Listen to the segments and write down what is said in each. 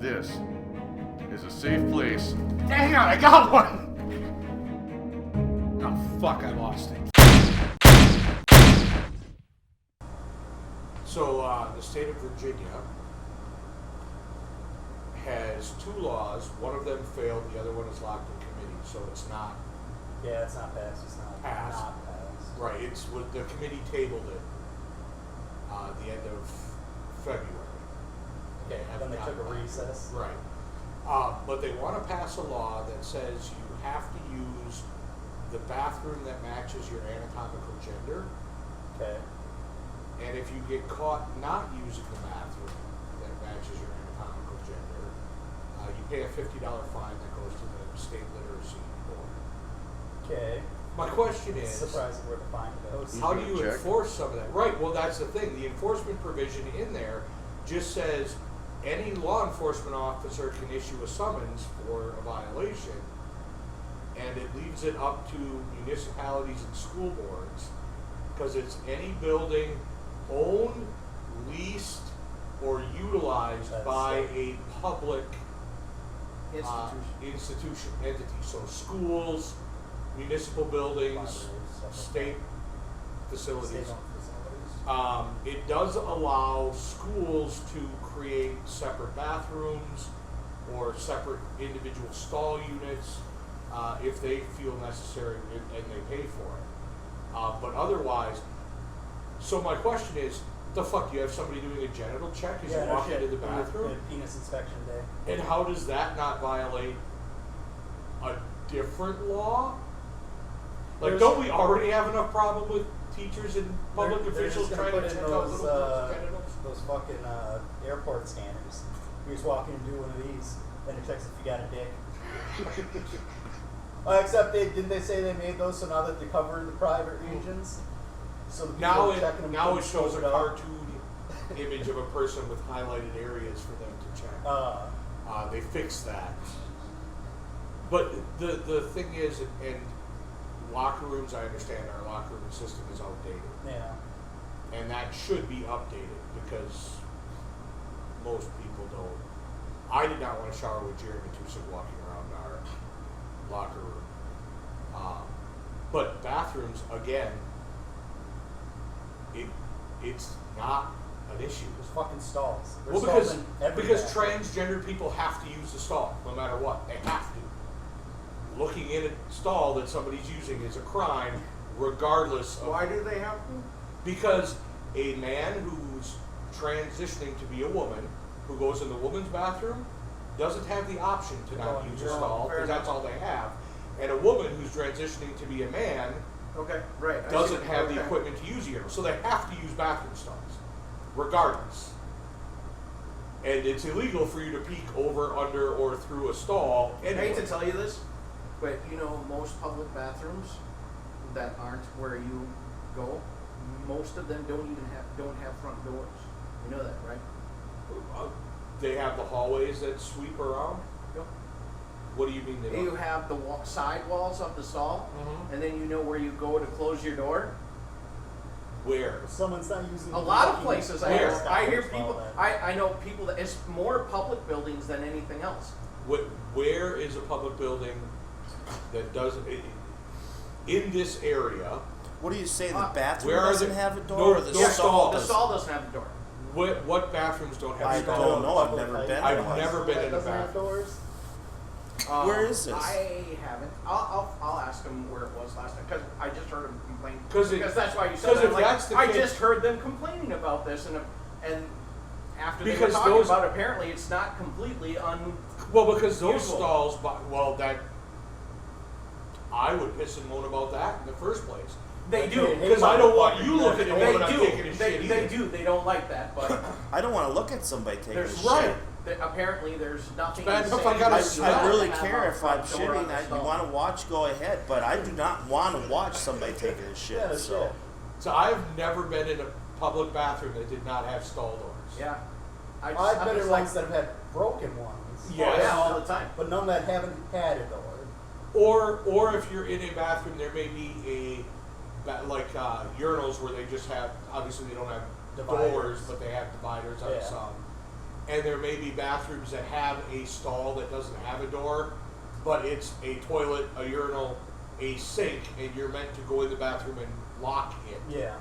This is a safe place. Hang on, I got one! Oh, fuck, I lost it. So, the state of Virginia has two laws. One of them failed, the other one is locked in committee, so it's not Yeah, it's not passed. It's not Passed. not passed. right. It's what the committee tabled it the end of February. Okay, then they took a recess. Right. But they want to pass a law that says you have to use the bathroom that matches your anatomical gender. Okay. And if you get caught not using the bathroom that matches your anatomical gender, you pay a $50 fine that goes to the state literacy board. Okay. My question It's is, surprising where the fine goes. how do you Check. enforce some of that? Right, well, that's the thing. The enforcement provision in there just says any law enforcement officer can issue a summons for a violation, and it leaves it up to municipalities and school boards, because it's any building owned, leased, or utilized That's by it. a public Institution. entity. So schools, municipal buildings, Libraries, stuff like state facilities. State-owned facilities. It does allow schools to create separate bathrooms or separate individual stall units if they feel necessary and they pay for it. But otherwise, so my question is, the fuck, do you have somebody doing a genital check as you Yeah, no walk shit. into the bathroom? Yeah, penis inspection day. And how does that not violate a different law? Like, There's- don't we already have enough problem with teachers and public They're officials just gonna trying put to in check out those, little girls' genitals? those fucking airport scanners. You just walk in and do one of these, then it checks if you got a dick. Except didn't they say they made those so now that they cover the private regions? So the people Now checking them now can it shows a scope it up. cartoon image of a person with highlighted areas for them to check. They fixed that. But the thing is, and locker rooms, I understand our locker room system is outdated. Yeah. And that should be updated because most people don't. I did not want to shower with Jeremy Tusick walking around our locker room. But bathrooms, again, it's not an issue. There's fucking stalls. Well, There's stalls in every because bathroom. transgender people have to use the stall, no matter what. They have to. Looking in a stall that somebody's using is a crime, regardless of. Why do they have to? Because a man who's transitioning to be a woman, who goes in the woman's bathroom, doesn't have the option to not use a stall, because that's all they have. And a woman who's transitioning to be a man Okay, right. I doesn't see. have the Okay. equipment to use a urinal. So they have to use bathroom stalls, regardless. And it's illegal for you to peek over, under, or through a stall I anyway. hate to tell you this, but you know most public bathrooms that aren't where you go, most of them don't have front doors. You know that, right? They have the hallways that sweep around? Yep. What do you mean they don't? You have the side walls of the stall, Mhm. and then you know where you go to close your door. Where? Someone's not using A the lot of fucking places I Where? hear, I hear stallers and all people. that. I know people that it's more public buildings than anything else. Where is a public building that doesn't, in this area, What do you say? The Where bathroom are doesn't the- have a door, no, or the no stall The does? stall doesn't have a door. what bathrooms don't have I stalls? don't know. I've never been in I've one. never been in a Doesn't have bathroom. doors. Where is this? I haven't. I'll ask him where it was last time because I just heard him complain. 'Cause because that's why you said 'cause that. if I'm like, that's the I case- just heard them complaining about this and after they were Because talking those- about it, apparently it's not completely Well, because those Usual. stalls, that I would piss and moan about that in the first place. They do Because I don't want you looking at me They when I'm do. taking a shit They either. do. They don't like that, but I don't want to look at somebody taking a there's shit. Apparently there's nothing. bad enough saying I gotta that see you I have really to have care a if I'm front door on shitting. the You stall. want to watch, go ahead. But I do not want to watch somebody taking a shit. Yeah, no so shit. So I've never been in a public bathroom that did not have stall doors. Yeah. I've I'm been in just ones that have had broken ones. Yes. Oh, yeah, all the time. But none that haven't had a door. Or if you're in a bathroom, there may be urinals where they just have, obviously they don't have Dividers. doors, but they have dividers on Yeah. some. and there may be bathrooms that have a stall that doesn't have a door, but it's a toilet, a urinal, a sink, and you're meant to go in the bathroom and lock it. Yeah.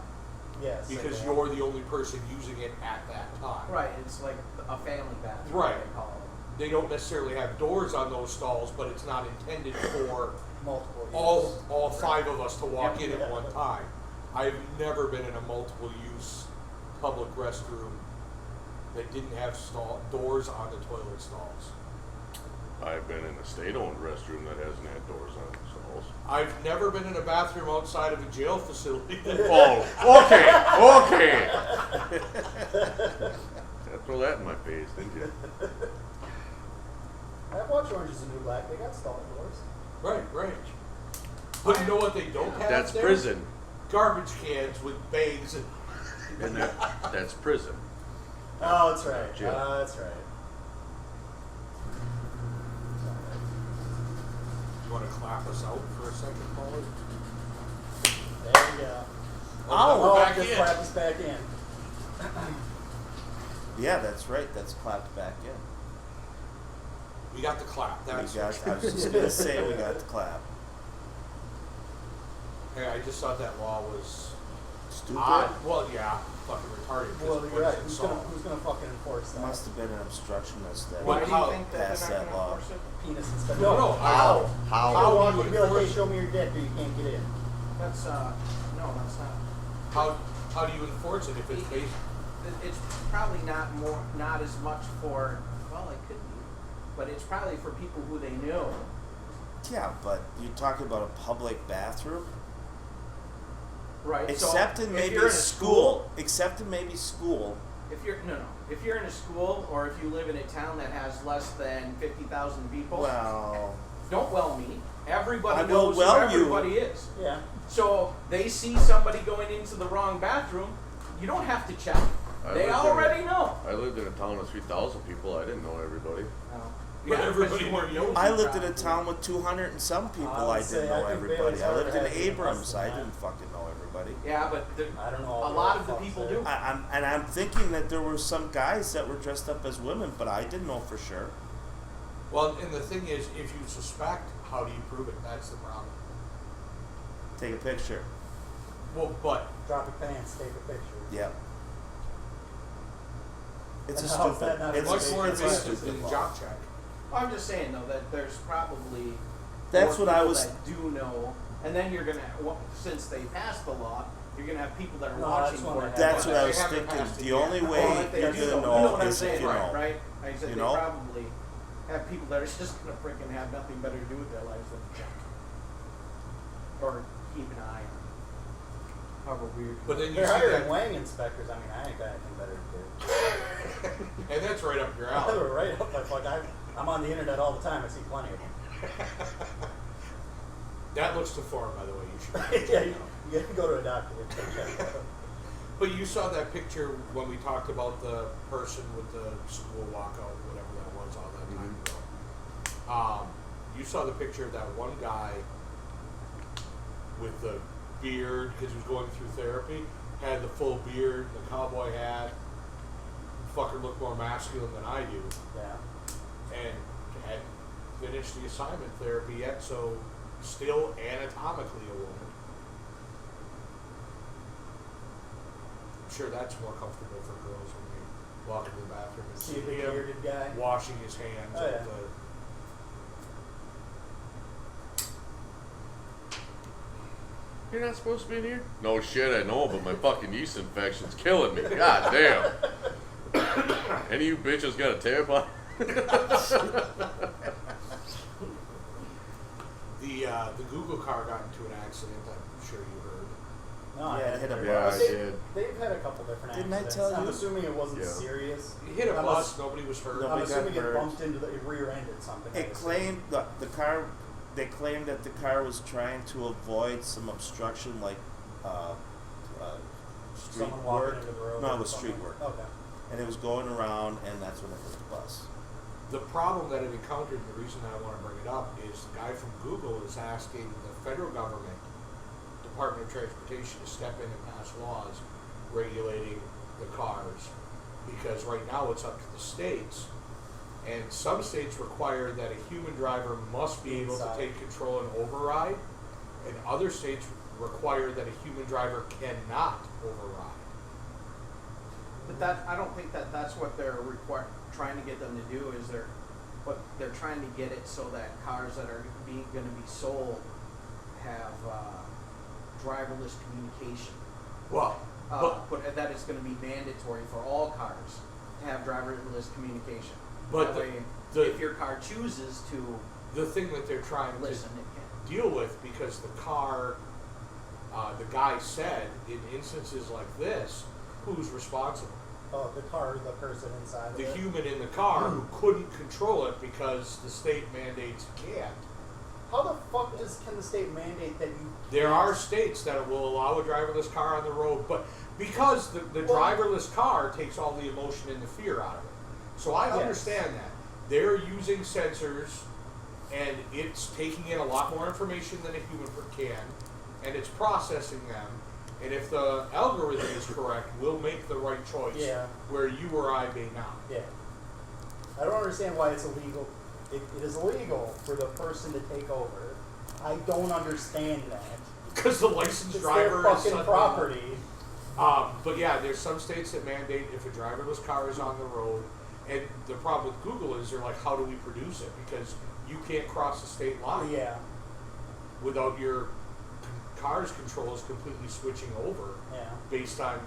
Yes. Because okay. you're the only person using it at that time. Right, it's like a family bathroom. Right. They call it. They don't necessarily have doors on those stalls, but it's not intended for Multiple use. all 5 of us to walk in Yeah. at one time. I've never been in a multiple use public restroom that didn't have doors on the toilet stalls. I've been in a state-owned restroom that hasn't had doors on the stalls. I've never been in a bathroom outside of a jail facility. Oh, okay. Throw that in my face, didn't you? I've watched Orange is the New Black. They got stall doors. Right. But you know what they don't have That's there? prison. Garbage cans with bags and And that's prison. Oh, that's right. Jail. That's right. You want to clap us out for a second, Paul? There we go. Ow. We're back just in. clap us back in. Yeah, that's right. That's clapped back in. We got the clap. That's I was just gonna say we got the clap. Hey, I just thought that law was Stupid. odd. Well, yeah, fucking retarded. 'cause Well, of you're what right. it's Who's solved. gonna fucking enforce that? Must have been an obstructionist that Why do you how- think that passed they're not that gonna law. enforce it? Penis inspector. No, No. How? How How do walk you would be like, hey, enforce show me your dick or you can't get in. That's no, that's not. how do you enforce it if it's based? It's probably not as much for, well, it could be, but it's probably for people who they know. Yeah, but you're talking about a public bathroom? Right. Except so in if maybe you're a in school. Except in maybe school. If you're if you're in a school or if you live in a town that has less than 50,000 people, Well, don't well me. Everybody I will knows well who you. everybody is. Yeah. So they see somebody going into the wrong bathroom, you don't have to check. I They lived in already know. I lived in a town of 3,000 people. I didn't know everybody. But everybody you weren't knew. nosy, I lived in a probably. town with 200 and some people. I would I say, didn't know I think everybody. Bailey's I lived harder in had to be Abrams. less than I that. didn't fucking know everybody. Yeah, but I don't know. a lot of the people do. I'm thinking that there were some guys that were dressed up as women, but I didn't know for sure. Well, and the thing is, if you suspect, how do you prove it? That's the problem. Take a picture. Well, but Drop your pants, take a picture. Yep. It's a And how's stupid. that not It's much a, more it's a invasive stupid than law. job check. I'm just saying though that there's probably That's more what I people was- that do know, and then you're gonna since they passed the law, you're gonna have people that are No, watching that's what for I- it. That's But what I they was haven't thinking. passed it The yet. only Oh, way like they you're do gonna know. know You know what I'm is saying, if you know. right? I said You they know? probably have people that are just gonna freaking have nothing better to do with their lives than to check or keep an eye on. However weird. But then you They're see hiring that, Wang inspectors. I mean, I ain't got anything better to do. and that's right up your They alley. were right up my fuck. I'm on the internet all the time. I see plenty of them. That looks deformed, by the way. You should. Yeah, you can go to a doctor. But you saw that picture when we talked about the person with the school walkout, whatever that was, all that time ago. You saw the picture of that one guy with the beard, because he was going through therapy, had the full beard, the cowboy hat, fucker looked more masculine than I do, Yeah. and hadn't finished the assignment therapy yet, so still anatomically a woman. I'm sure that's more comfortable for girls when they walk into the bathroom and See see a big him bearded guy. washing his hands Oh, at yeah. the. You're not supposed to be in here? No shit, I know, but my fucking yeast infection's killing me. God damn. Any of you bitches got a tampon? The Google car got into an accident. I'm sure you heard. No, I Yeah, it hadn't hit a heard Yeah, bus. I They- did. They've had a couple different Didn't I accidents. tell I'm you? assuming it wasn't Yeah. serious. It hit a I'm bus. ass- Nobody was hurt. No, I'm Nobody got assuming it hurt. bumped into it rear-ended something. I It assume. claimed the car. They claimed that the car was trying to avoid some obstruction, like street Someone walking work. into the road. No, or it was street something. work, Okay. and it was going around, and that's when it hit the bus. The problem that it encountered, and the reason I want to bring it up, is the guy from Google is asking the federal government, Department of Transportation, to step in and pass laws regulating the cars because right now it's up to the states, and some states require that a human driver must be able to Inside. take control and override, and other states require that a human driver cannot override. But that, I don't think that that's what they're trying to get them to do, is they're trying to get it so that cars that are gonna be sold have, driverless communication. Well, But that is gonna be mandatory for all cars to have driverless communication. But That way, the if your car chooses to the thing that they're trying listen, to it can. deal with, because the car, the guy said, in instances like this, who's responsible? Oh, the car, the person inside. The of it. human in the car who couldn't control it because the state mandates you can't. How the fuck can the state mandate that you? There can't- are states that will allow a driverless car on the road, but because the Well- driverless car takes all the emotion and the fear out of it. So I Yes. understand that. They're using sensors, and it's taking in a lot more information than a human can, and it's processing them. And if the algorithm is correct, we'll make the right choice Yeah. where you or I may not. Yeah. I don't understand why it's illegal. It is illegal for the person to take over. I don't understand that. Because the licensed It's driver their is fucking suddenly- property. But yeah, there's some states that mandate if a driverless car is on the road, and the problem with Google is they're like, how do we produce it? Because you can't cross the state line Yeah. without your car's controls completely switching over Yeah. based on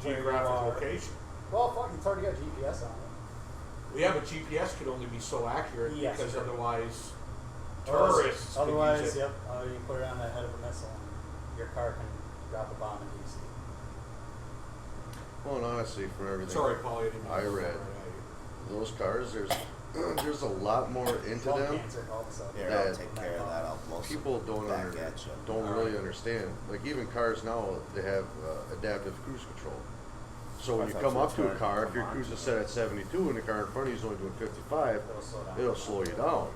Where you geographic are. location. Well, fuck, it's already got GPS on it. Yeah, but GPS can only be so accurate Yes, because true. otherwise Otherwise- terrorists could Otherwise, use it. yep. You put it on the head of a missile, and your car can drop a bomb in DC. Well, and honestly, from everything Sorry, Paul, I didn't mean I to read, throw it at you. those cars, there's a lot more into Lung them cancer, all of a sudden. Here, That I'll take care of that. I'll most people don't back at you. don't All really right. understand. Like even cars now, they have adaptive cruise control. So when I you thought come you up to were a car, if trying to your come cruise on is to set at 72 and the car in front of you is only doing 55, It'll slow down. it'll slow you down.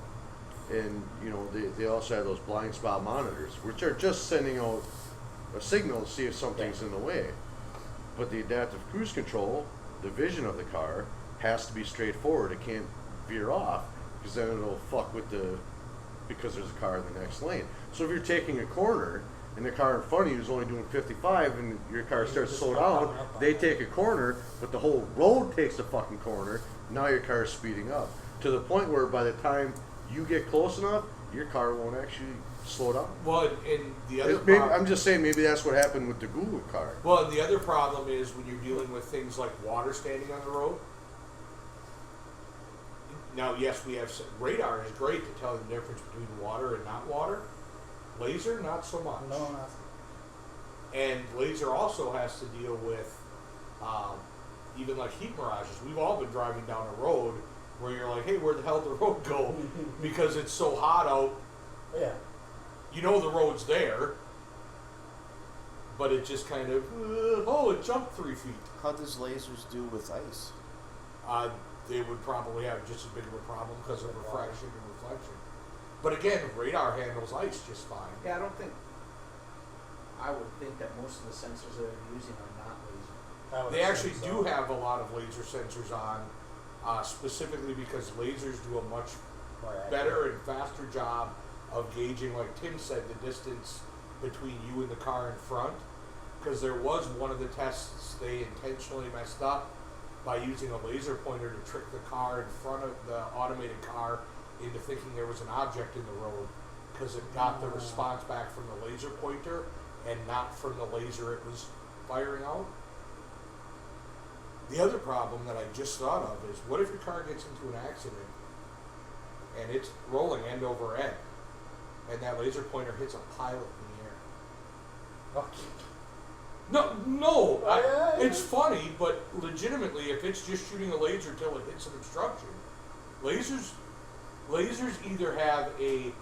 And you know they also have those blind spot monitors, which are just sending out a signal to see if something's in the way. But the adaptive cruise control, the vision of the car, has to be straightforward. It can't veer off because then it'll fuck with because there's a car in the next lane. So if you're taking a corner and the car in front of you is only doing 55 and your car starts to slow down, they take a corner, but the whole road takes a fucking corner. Now your car is speeding up to the point where by the time you get close enough, your car won't actually slow down. Well, and the other Maybe, problem, I'm just saying maybe that's what happened with the Google car. well, and the other problem is when you're dealing with things like water standing on the road. Now, yes, we have radar is great to tell the difference between water and not water. Laser, not so much. No, not. And laser also has to deal with even like heat mirages. We've all been driving down a road where you're like, hey, where the hell did the road go? Because it's so hot out. Yeah. You know the road's there, but it just kind of, oh, it jumped 3 feet. How does lasers do with ice? They would probably have just as big of a problem because of refraction and reflection. But again, radar handles ice just fine. Yeah, I would think that most of the sensors that they're using are not laser. I would They actually assume do so. have a lot of laser sensors on, specifically because lasers do a much More accurate. better and faster job of gauging, like Tim said, the distance between you and the car in front. Because there was one of the tests they intentionally messed up by using a laser pointer to trick the car in front of the automated car into thinking there was an object in the road, because it got the response back from the laser pointer and not from the laser it was firing out. The other problem that I just thought of is, what if your car gets into an accident and it's rolling end over end, and that laser pointer hits a pilot in the air? Okay. No, Yeah. it's funny, but legitimately, if it's just shooting a laser till it hits an obstruction, lasers either have a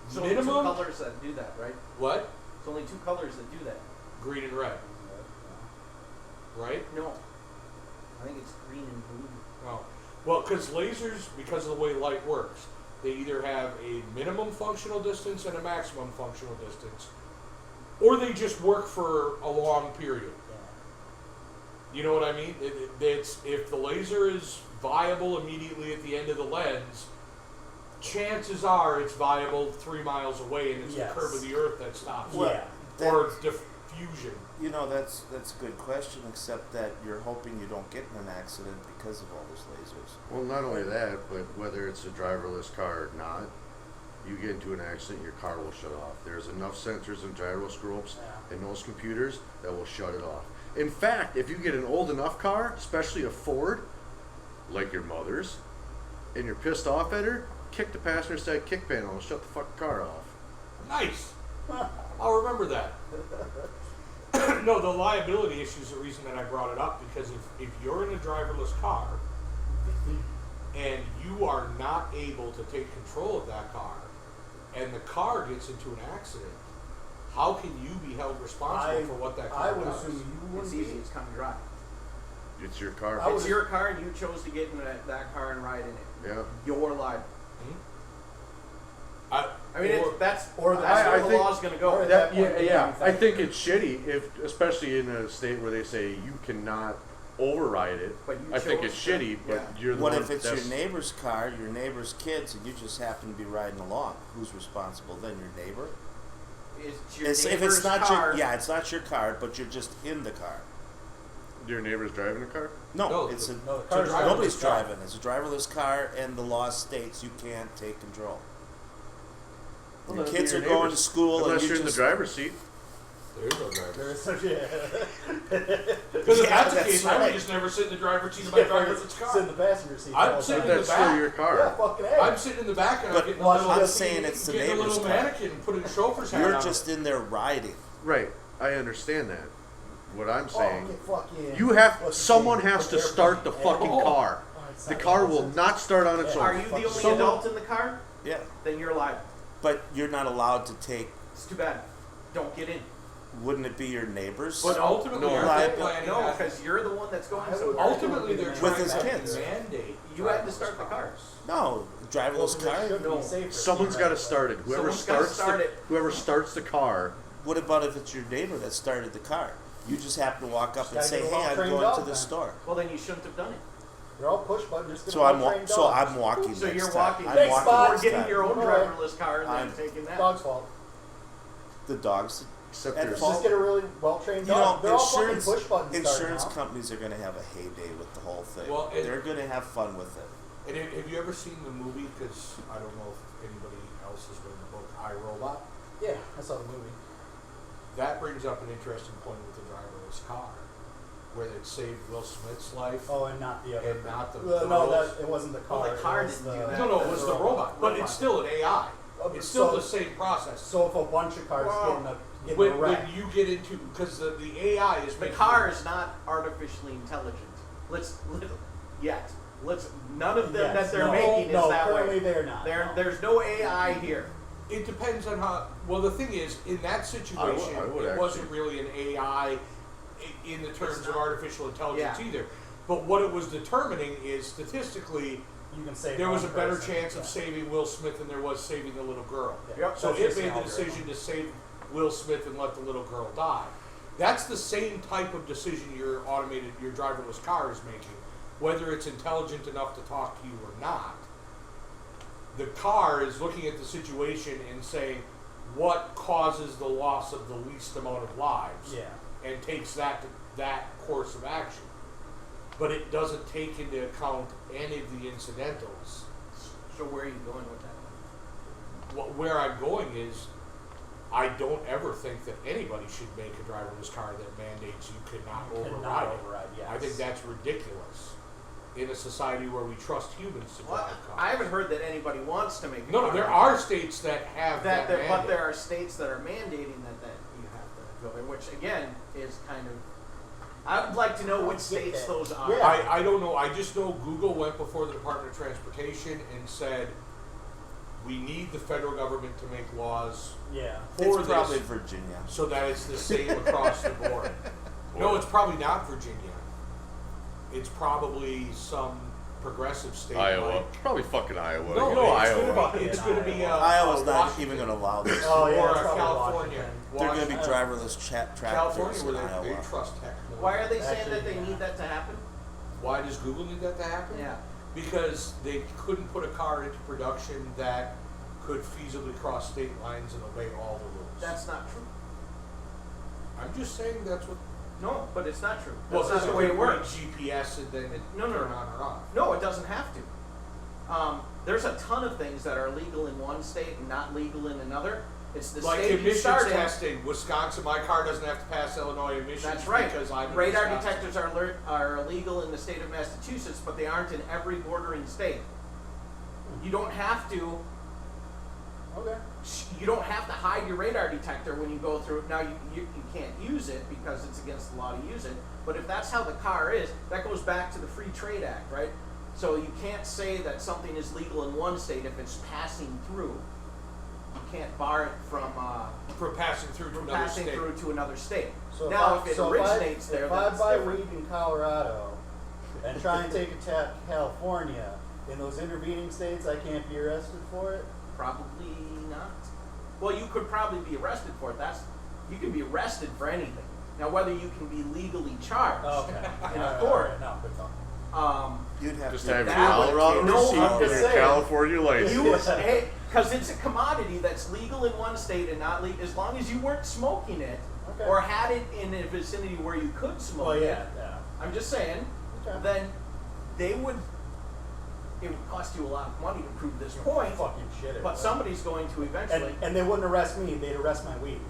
It's only two minimum colors that do that, right? what? It's only two colors that do that. Green and red, right? No. I think it's green and blue. Oh, well, because lasers, because of the way light works, they either have a minimum functional distance and a maximum functional distance, or they just work for a long period. You know what I mean? It's if the laser is viable immediately at the end of the lens, chances are it's viable 3 miles away, and it's Yes. the curve of the earth that stops it. Yeah. Or diffusion. You know, that's a good question, except that you're hoping you don't get in an accident because of all those lasers. Well, not only that, but whether it's a driverless car or not, you get into an accident, your car will shut off. There's enough sensors and gyroscopes in those computers that will shut it off. In fact, if you get an old enough car, especially a Ford, like your mother's, and you're pissed off at her, kick the passenger side kick panel and shut the fucking car off. Nice. I'll remember that. No, the liability issue is the reason that I brought it up, because if you're in a driverless car and you are not able to take control of that car and the car gets into an accident, how can you be held responsible for what that car I would does? assume you It's wouldn't easy. be. It's come dry. It's your car. I It's your car, and you chose to get in that car and ride in it. Yeah. You're liable. I I mean, that's or that's I where the think- law's going to go. or That, that yeah, point, yeah. yeah, I think it's shitty if, especially in a state where they say you cannot override it. But you I think it's chose to- shitty, but yeah. you're the What one if it's your that's- neighbor's car, your neighbor's kids, and you just happen to be riding along? Who's responsible then? Your neighbor? It's your If neighbor's it's not car. your, yeah, it's not your car, but you're just in the car. Your neighbor's driving a car? No, No, it's the- No, the It's a car's driverless nobody's car. driving. It's a driverless car, and the law states you can't take control. Well, Your that'd kids be are your going to neighbor's. school, Unless and you you're in the just driver's seat. There is no driver. There is such a Because if Yeah, that's the that's case, I would right. just never sit in the driver's seat of my driver's sit in car. the passenger seat. I'm all the sitting time. in the That's still back. your car. Yeah, fucking A. I'm sitting in the back and But I'm getting well, a little, I'm just saying it's the getting a neighbor's little car. mannequin and putting a chauffeur's hat you're on. just in there riding. Right. I understand that. What I'm saying, Oh, okay, fucking. you have, What's the someone name? has to Airplane. start the fucking Oh. car. Oh, it's The not car that will sensitive. not start on its Yeah. own. Are you the only Someone- adult in the car? Yeah, Then you're liable. but you're not allowed to take. It's too bad. Don't get in. Wouldn't it be your neighbor's? But ultimately, No. aren't they Liability. planning No, on- because you're the one that's going I would- somewhere. ultimately they're With trying his to kids. mandate You had to driverless start the car. cars. No, driverless Well, car. it should be No. safer. Someone's got to start it. Whoever Someone's gotta starts start the, it. whoever starts the car. What about if it's your neighbor that started the car? You just happen to walk up and Gotta say, get a "Hey, I'm well-trained going dog to the then. store." Well, then you shouldn't have done it. They're all push button. Just So I'm walking So next you're time. walking. I'm Thanks, walking Bob. Or next getting time. your own Alright. driverless car and then I'm- taking that. Dog's fault. The dogs. Except At there's fault. Just get a really well trained You know, dog. They're all fucking insurance push buttons. insurance companies are going to have a heyday with the whole thing. Well, They're going to have fun with it. And have you ever seen the movie? Because I don't know if anybody else has read the book I, Robot. Yeah, I saw the movie. That brings up an interesting point with the driverless car, where it saved Will Smith's life. Oh, and not the other. And not the no, girls. that it wasn't the car. Well, the car it was didn't the, do that. No, it was the robot. But it's still an AI. Oh, It's still so- the same process. So if a bunch of cars Wow. get in When, a wreck, when you get into, because the AI is The making- car is not artificially intelligent. None of them that they're making is that currently way. they're not. no. There's no AI here. It depends on how. Well, the thing is, in that situation, I would it wasn't actually- really an AI in the terms of not. artificial intelligence Yeah. either. But what it was determining is statistically, You can save there was a one better person, chance of yeah. saving Will Smith than there was saving the little girl. Yeah. Yep. So That's it just made an the algorithm. decision to save Will Smith and let the little girl die. That's the same type of decision your driverless car is making, whether it's intelligent enough to talk to you or not. The car is looking at the situation and saying, what causes the loss of the least amount of lives? Yeah. And takes that course of action. But it doesn't take into account any of the incidentals. So where are you going with that? Where I'm going is, I don't ever think that anybody should make a driverless car that mandates you cannot You override cannot it. override, yes. I think that's ridiculous in a society where we trust humans to Well, drive cars. I haven't heard that anybody wants to make. a No, car there like are states that have that, that. But mandate. there are states that are mandating that you have to go in, which again is kind of. I would like to know which states those are. Yeah. I don't know. I just know Google went before the Department of Transportation and said, we need the federal government to make laws Yeah. for It's probably this Virginia. so that it's the same across the board. No, it's probably not Virginia. It's probably some progressive state. Iowa. Like, Probably fucking Iowa. no, you know it's Iowa. gonna be. It's going to be. Iowa's not Washington. even going to allow this. Oh, yeah, or it's probably California. Washington. They're going to be Washington. driverless California, tractors in where they Iowa. trust tech more. Why are they saying that Actually, they need that to happen? Why does Google need that to happen? Yeah. Because they couldn't put a car into production that could feasibly cross state lines and obey all the rules. That's not true. I'm just saying that's what. No, but it's not true. Well, That's not the way it works. GPS and then it No, no, turn no. on or off. No, it doesn't have to. There's a ton of things that are legal in one state and not legal in another. It's the Like state you emissions start in. testing, Wisconsin, my car doesn't have to pass Illinois emissions. That's right. Because I'm in Radar Wisconsin. detectors are illegal in the state of Massachusetts, but they aren't in every bordering state. You don't have to. Okay. You don't have to hide your radar detector when you go through. Now you can't use it because it's against the law to use it. But if that's how the car is, that goes back to the Free Trade Act, right? So you can't say that something is legal in one state if it's passing through. You can't bar it from passing through to another passing state. through to another state. So now, if if it I, originates so there, if I that's buy different. weed in Colorado and try and take it to California, in those intervening states, I can't be arrested for it. Probably not. Well, you could probably be arrested for it. You can be arrested for anything. Now, whether you can be legally charged Okay. in Alright, a court, alright, no, good talk. You'd have Just to have your That would- Colorado no, receipt I'm and just your saying. California license. because it's a commodity that's legal in one state and not legal, as long as you weren't smoking it Okay. or had it in a vicinity where you could smoke Well, it. yeah. I'm just saying, Okay. then it would cost you a lot of money to prove this point, Fucking shit. it but would. somebody's going to eventually. And they wouldn't arrest me, they'd arrest my weed.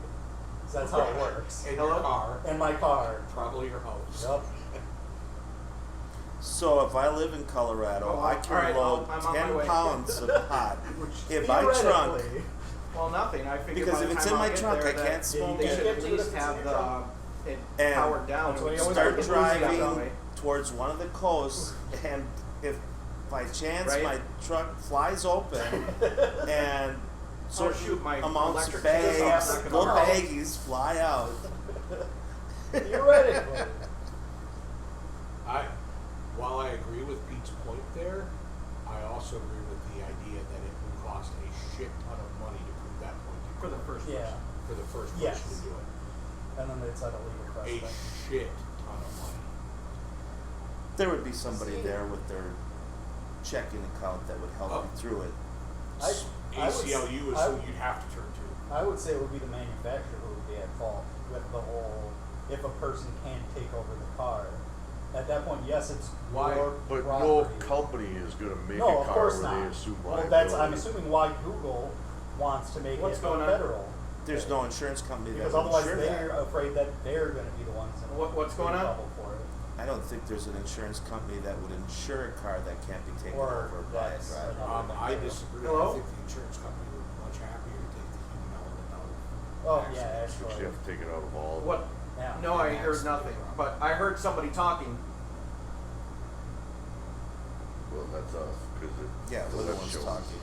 'Cause that's how it works. And your Hello? car, And my car. probably your house. Yep. So if I live in Colorado, Oh, I all can right, load I'm on my 10 way. pounds of pot in my trunk. Theoretically. Well, nothing. I figured Because by if the it's time in I'll my get trunk, there I that can't smoke They it. should Get at to it if least it's in have your the trunk. it And powered down. that's what you and always Start do. driving towards one of the coasts, and if by chance Right. my truck flies open and Oh, shoot, my amounts of electric bags, system's not little gonna work. baggies fly out. Theoretically. While I agree with Pete's point there, I also agree with the idea that it would cost a shit ton of money to prove that point to For the first Yeah. for the first Yes. person to do it. And then it's at a legal A precedent. shit ton of money. There would be somebody there with their checking account that would help Oh. you through it. I would s- ACLU is I- who you'd have to turn to. I would say it would be the manufacturer who would be at fault with the whole, if a person can't take over the car. At that point, yes, it's Why? your But property. no company is gonna make No, a of car course where not. they assume Well, liability. I'm assuming why Google wants to make What's it going on? federal. There's no insurance company Because that would otherwise insure they're that. afraid that they're going to be the ones in What's going on? trouble for it. I don't think there's an insurance company that would insure a car that can't be taken Or over by a that's driver. another I thing. disagree. Hello? I think the insurance company would be much happier to take the human element out of Oh, accidents. yeah, Which you actually. have to take it out of all. What? Yeah. No, I heard nothing. But I heard somebody talking. Well, that's us, because it. Yeah, we're the ones shows. talking.